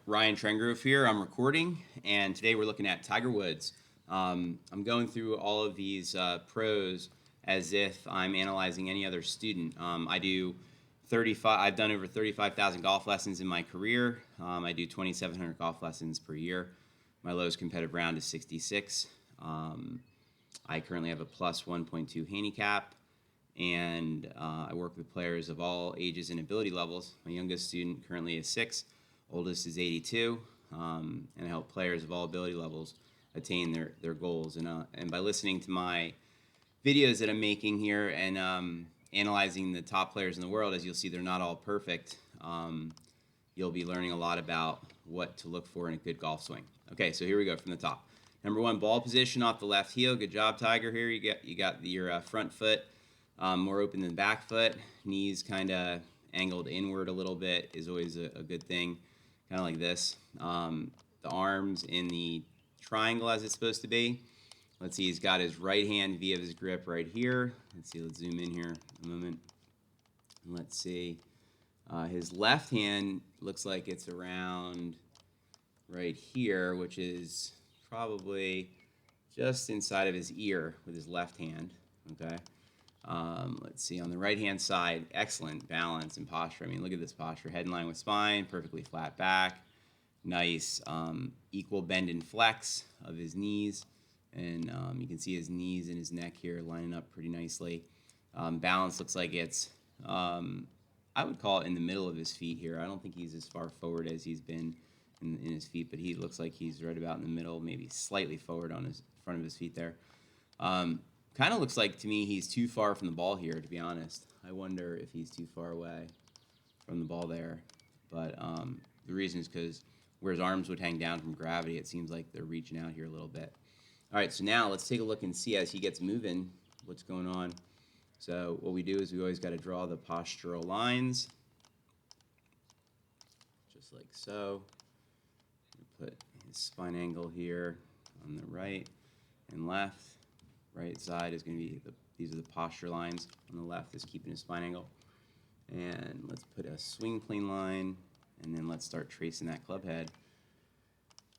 Ryan Trengrove here. I'm recording, and today we're looking at Tiger Woods. I'm going through all of these pros as if I'm analyzing any other student. I do 35. I've done over 35,000 golf lessons in my career. I do 2,700 golf lessons per year. My lowest competitive round is 66. I currently have a plus 1.2 handicap, and I work with players of all ages and ability levels. My youngest student currently is 6, oldest is 82, and I help players of all ability levels attain their goals. And by listening to my videos that I'm making here and analyzing the top players in the world, as you'll see, they're not all perfect. You'll be learning a lot about what to look for in a good golf swing. Okay, so here we go from the top. Number 1, ball position off the left heel. Good job, Tiger. Here you got your front foot more open than back foot. Knees kind of angled inward a little bit is always a good thing, kind of like this. The arms in the triangle as it's supposed to be. Let's see, he's got his right hand via his grip right here. Let's see, let's zoom in here a moment. Let's see. His left hand looks like it's around right here, which is probably just inside of his ear with his left hand, okay? Let's see, on the right-hand side, excellent balance and posture. I mean, look at this posture. Head in line with spine, perfectly flat back, nice equal bend and flex of his knees. And you can see his knees and his neck here lining up pretty nicely. Balance looks like it's, I would call it in the middle of his feet here. I don't think he's as far forward as he's been in his feet, but he looks like he's right about in the middle, maybe slightly forward on his front of his feet there. Kind of looks like to me he's too far from the ball here, to be honest. I wonder if he's too far away from the ball there. But the reason is because where his arms would hang down from gravity, it seems like they're reaching out here a little bit. All right, so now let's take a look and see as he gets moving what's going on. So what we do is we always got to draw the postural lines, just like so. Put his spine angle here on the right and left. Right side is going to be, these are the posture lines. On the left is keeping his spine angle. And let's put a swing plane line, and then let's start tracing that club head.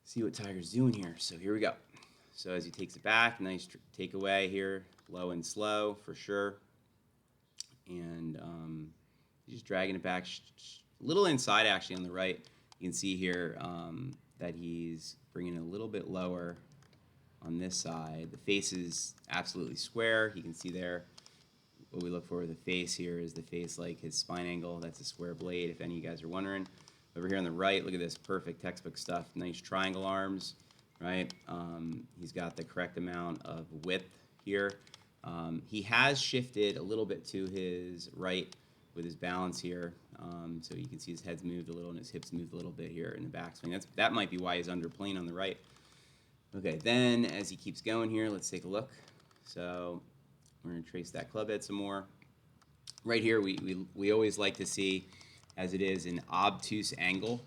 See what Tiger's doing here. So here we go. So as he takes it back, nice takeaway here, low and slow for sure. And he's just dragging it back a little inside actually on the right. You can see here that he's bringing it a little bit lower on this side. The face is absolutely square. You can see there what we look for with the face here is the face like his spine angle. That's a square blade, if any of you guys are wondering. Over here on the right, look at this perfect textbook stuff. Nice triangle arms, right? He's got the correct amount of width here. He has shifted a little bit to his right with his balance here. So you can see his head's moved a little and his hips moved a little bit here in the backswing. That might be why he's underplaying on the right. Okay, then as he keeps going here, let's take a look. So we're going to trace that club head some more. Right here, we always like to see, as it is, an obtuse angle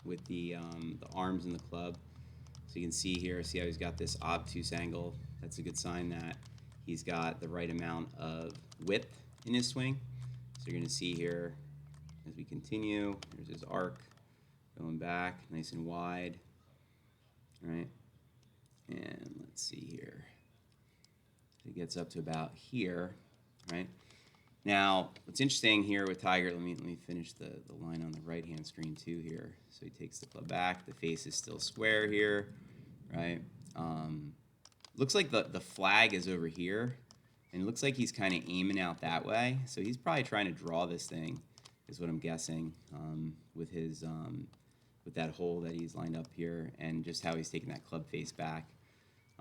with the arms and the club. So you can see here, see how he's got this obtuse angle. That's a good sign that he's got the right amount of width in his swing. So you're going to see here, as we continue, there's his arc going back, nice and wide, right? And let's see here. It gets up to about here, right? Now, what's interesting here with Tiger, let me finish the line on the right-hand screen too here. So he takes the club back. The face is still square here, right? Looks like the flag is over here, and it looks like he's kind of aiming out that way. So he's probably trying to draw this thing, is what I'm guessing, with his with that hole that he's lined up here, and just how he's taking that club face back.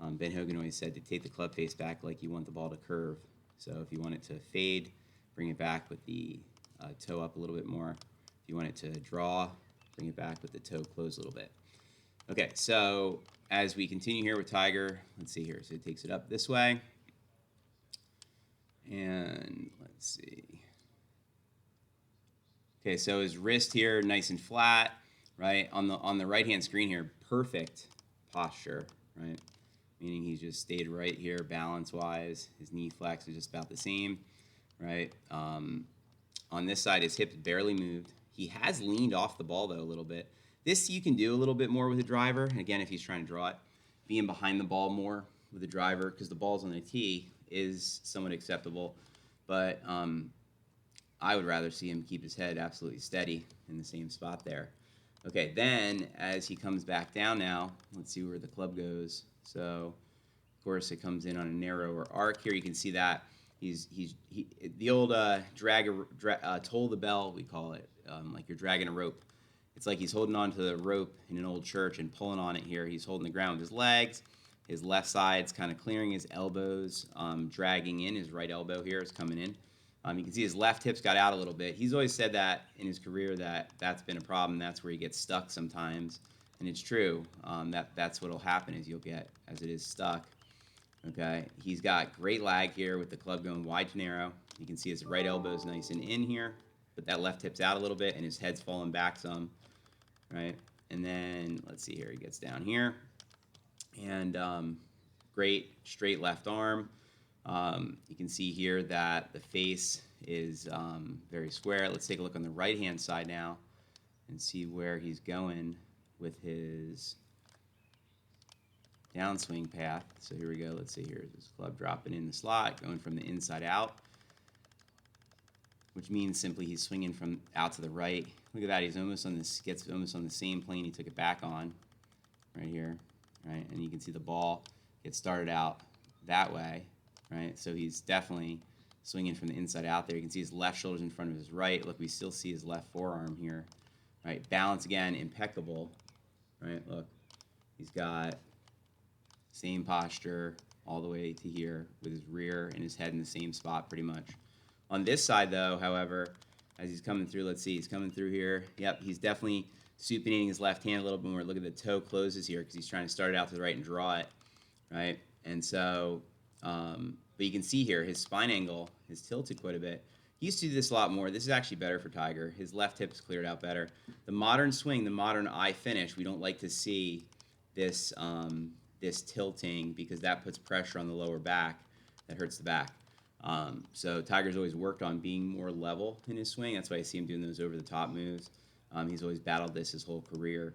Ben Hogan always said to take the club face back like you want the ball to curve. So if you want it to fade, bring it back with the toe up a little bit more. If you want it to draw, bring it back with the toe closed a little bit. Okay, so as we continue here with Tiger, let's see here. So he takes it up this way. And let's see. Okay, so his wrist here, nice and flat, right? On the right-hand screen here, perfect posture, right? Meaning he's just stayed right here balance-wise. His knee flex is just about the same, right? On this side, his hips barely moved. He has leaned off the ball, though, a little bit. This you can do a little bit more with a driver. Again, if he's trying to draw it, being behind the ball more with the driver because the ball's on the tee is somewhat acceptable. But I would rather see him keep his head absolutely steady in the same spot there. Okay, then as he comes back down now, let's see where the club goes. So, of course, it comes in on a narrower arc here. You can see that the old toll the bell, we call it, like you're dragging a rope. It's like he's holding on to the rope in an old church and pulling on it here. He's holding the ground with his legs. His left side's kind of clearing, his elbows dragging in. His right elbow here is coming in. You can see his left hip's got out a little bit. He's always said that in his career that's been a problem. That's where he gets stuck sometimes, and it's true. That's what'll happen is you'll get as it is stuck. Okay, he's got great lag here with the club going wide to narrow. You can see his right elbow's nice and in here, but that left hip's out a little bit, and his head's falling back some. Right, and then let's see here. He gets down here, and great straight left arm. You can see here that the face is very square. Let's take a look on the right-hand side now and see where he's going with his downswing path. So here we go. Let's see here. This club dropping in the slot, going from the inside out, which means simply he's swinging from out to the right. Look at that. He's almost on this, gets almost on the same plane he took it back on, right here, right? And you can see the ball get started out that way, right? So he's definitely swinging from the inside out there. You can see his left shoulder's in front of his right. Look, we still see his left forearm here, right? Balance again, impeccable, right? Look, he's got same posture all the way to here with his rear and his head in the same spot pretty much. On this side though, however, as he's coming through, let's see, he's coming through here. Yep, he's definitely supinating his left hand a little bit more. Look at the toe closes here because he's trying to start it out to the right and draw it, right? And so, but you can see here his spine angle is tilted quite a bit. He used to do this a lot more. This is actually better for Tiger. His left hip is cleared out better. The modern swing, the modern eye finish, we don't like to see this this tilting because that puts pressure on the lower back. That hurts the back. So Tiger's always worked on being more level in his swing. That's why I see him doing those over-the-top moves. He's always battled this his whole career.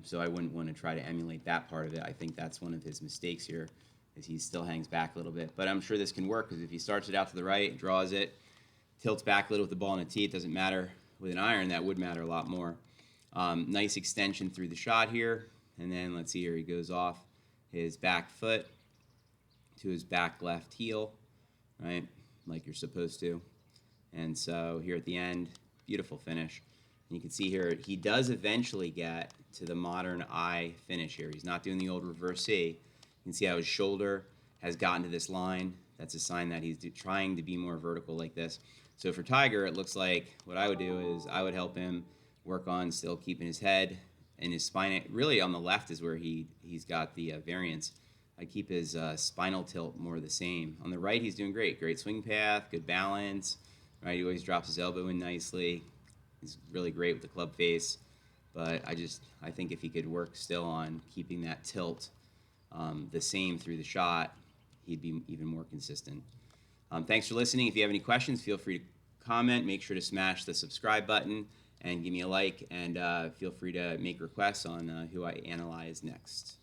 So I wouldn't want to try to emulate that part of it. I think that's one of his mistakes here, is he still hangs back a little bit. But I'm sure this can work because if he starts it out to the right, draws it, tilts back a little with the ball on a tee, it doesn't matter. With an iron, that would matter a lot more. Nice extension through the shot here. And then let's see here, he goes off his back foot to his back left heel, right, like you're supposed to. And so here at the end, beautiful finish. And you can see here, he does eventually get to the modern eye finish here. He's not doing the old reverse C. You can see how his shoulder has gotten to this line. That's a sign that he's trying to be more vertical like this. So for Tiger, it looks like what I would do is I would help him work on still keeping his head and his spine. Really on the left is where he's got the variance. I keep his spinal tilt more the same. On the right, he's doing great. Great swing path, good balance. Right, he always drops his elbow in nicely. He's really great with the club face. But I think if he could work still on keeping that tilt the same through the shot, he'd be even more consistent. Thanks for listening. If you have any questions, feel free to comment. Make sure to smash the subscribe button and give me a like. And feel free to make requests on who I analyze next.